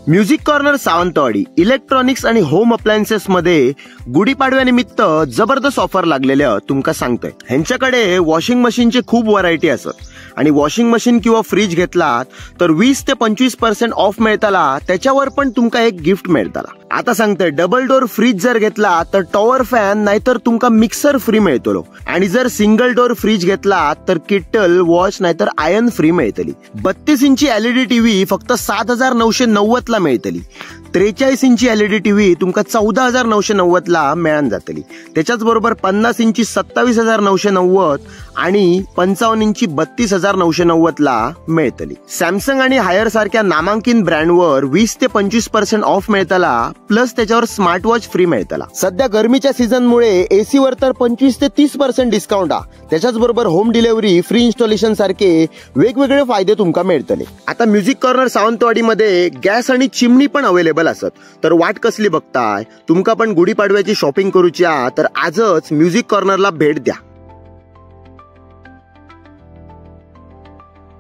Music corner Sawantwadi electronics आणि home appliances मध्ये गुढीपाडव्यानिमित्त जबरदस्त ऑफर लागलेल्या तुमका सांगतोय। ह्यांच्याकडे वॉशिंग मशीनचे खूप व्हरायटी असत आणि वॉशिंग मशीन किंवा फ्रीज घेतलात तर 20 ते 25% ऑफ मिळताला, त्याच्यावर पण तुमका एक गिफ्ट मिळताला। आता सांगतोय डबल डोर फ्रीज जर घेतला तर टॉवर फॅन नाहीतर तुमका मिक्सर फ्री मिळतलो, आणि जर सिंगल डोर फ्रीज घेतला तर किटल वॉश नाहीतर आयर्न फ्री मिळतली। 32 इंची एलईडी टीव्ही फक्त 7,990 ला मिळतली। 43 इंची एलईडी टीव्ही तुमका 14,990 ला मिळून जातली। त्याच्याच बरोबर 50 इंची 27,990 आणि 55 इंची 32,990 ला मिळतली। सॅमसंग आणि हायर सारख्या नामांकित ब्रँडवर 20 ते 25% ऑफ मिळताला, प्लस त्याच्यावर स्मार्ट वॉच फ्री मिळताला। सध्या गरमीच्या सीझन मुळे एसी वर तर 25 ते 30% डिस्काउंट आ, त्याच्याच बरोबर होम डिलिव्हरी, फ्री इन्स्टॉलेशन सारखे वेगवेगळे फायदे तुमका मिळतले। आता म्युझिक कॉर्नर सावंतवाडी मध्ये गॅस आणि चिमणी पण अवेलेबल असत, तर वाट कसली बघताय? तुमका पण गुढीपाडव्याची शॉपिंग करूची तर आजच म्युझिक कॉर्नरला भेट द्या।